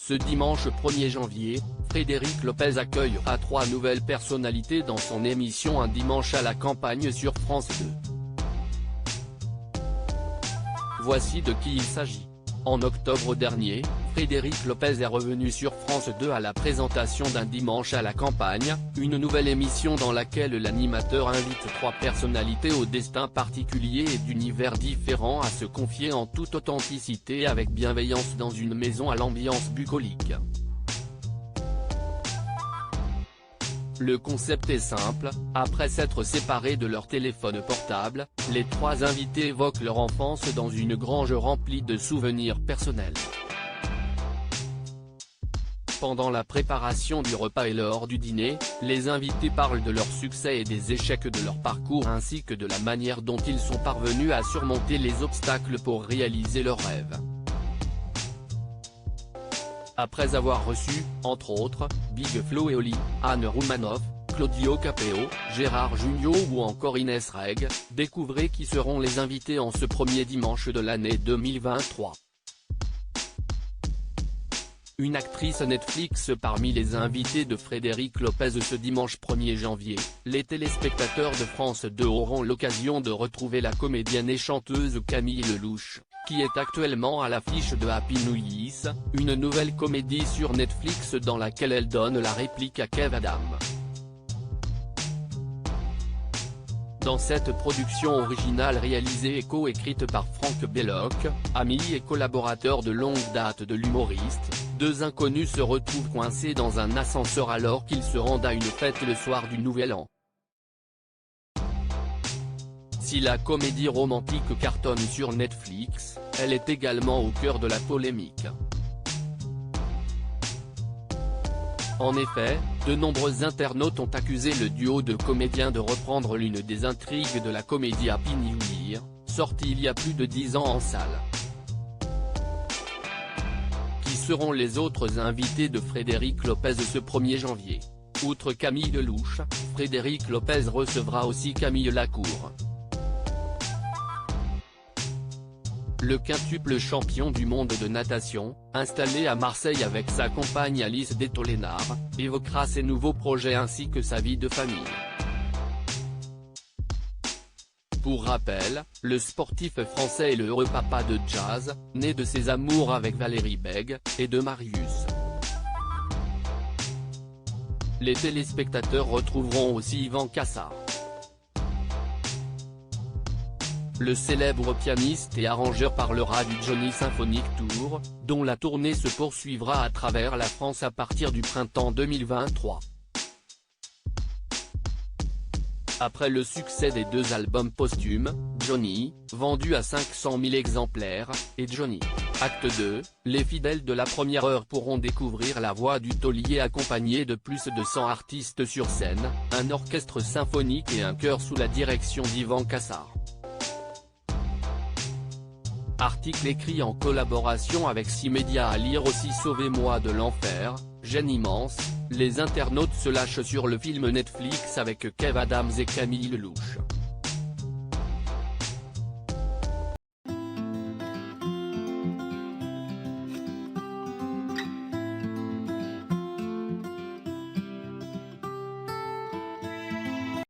Ce dimanche 1er janvier, Frédéric Lopez accueillera 3 nouvelles personnalités dans son émission Un dimanche à la campagne sur France 2. Voici de qui il s'agit. En octobre dernier, Frédéric Lopez est revenu sur France 2 à la présentation d'Un dimanche à la campagne, une nouvelle émission dans laquelle l'animateur invite 3 personnalités au destin particulier et d'univers différents à se confier en toute authenticité et avec bienveillance dans une maison à l'ambiance bucolique. Le concept est simple, après s'être séparés de leur téléphone portable, les 3 invités évoquent leur enfance dans une grange remplie de souvenirs personnels. Pendant la préparation du repas et lors du dîner, les invités parlent de leurs succès et des échecs de leur parcours ainsi que de la manière dont ils sont parvenus à surmonter les obstacles pour réaliser leurs rêves. Après avoir reçu, entre autres, Big Flo et Oli, Anne Roumanoff, Claudio Capeo, Gérard Jugnot ou encore Inès Reg, découvrez qui seront les invités en ce premier dimanche de l'année 2023. Une actrice Netflix parmi les invités de Frédéric Lopez ce dimanche 1er janvier, les téléspectateurs de France 2 auront l'occasion de retrouver la comédienne et chanteuse Camille Lelouch, qui est actuellement à l'affiche de Happy New Year, une nouvelle comédie sur Netflix dans laquelle elle donne la réplique à Kev Adams. Dans cette production originale réalisée et co-écrite par Franck Belloc, ami et collaborateur de longue date de l'humoriste, 2 inconnus se retrouvent coincés dans un ascenseur alors qu'ils se rendent à une fête le soir du Nouvel An. Si la comédie romantique cartonne sur Netflix, elle est également au cœur de la polémique. En effet, de nombreux internautes ont accusé le duo de comédiens de reprendre l'une des intrigues de la comédie Happy New Year, sortie il y a plus de 10 ans en salle. Qui seront les autres invités de Frédéric Lopez ce 1er janvier? Outre Camille Lelouch, Frédéric Lopez recevra aussi Camille Lacour. Le quintuple champion du monde de natation, installé à Marseille avec sa compagne Alice Detolénard, évoquera ses nouveaux projets ainsi que sa vie de famille. Pour rappel, le sportif français est le heureux papa de Jazz, né de ses amours avec Valérie Bègue, et de Marius. Les téléspectateurs retrouveront aussi Yvan Cassar. Le célèbre pianiste et arrangeur parlera du Johnny Symphonic Tour, dont la tournée se poursuivra à travers la France à partir du printemps 2023. Après le succès des 2 albums posthumes, Johnny, vendu à 500 000 exemplaires, et Johnny, Acte 2, les fidèles de la première heure pourront découvrir la voix du taulier accompagné de plus de 100 artistes sur scène, un orchestre symphonique et un chœur sous la direction d'Yvan Cassar. Article écrit en collaboration avec 6 médias à lire aussi. Sauvez-moi de l'enfer, gêne immense, les internautes se lâchent sur le film Netflix avec Kev Adams et Camille Lelouch.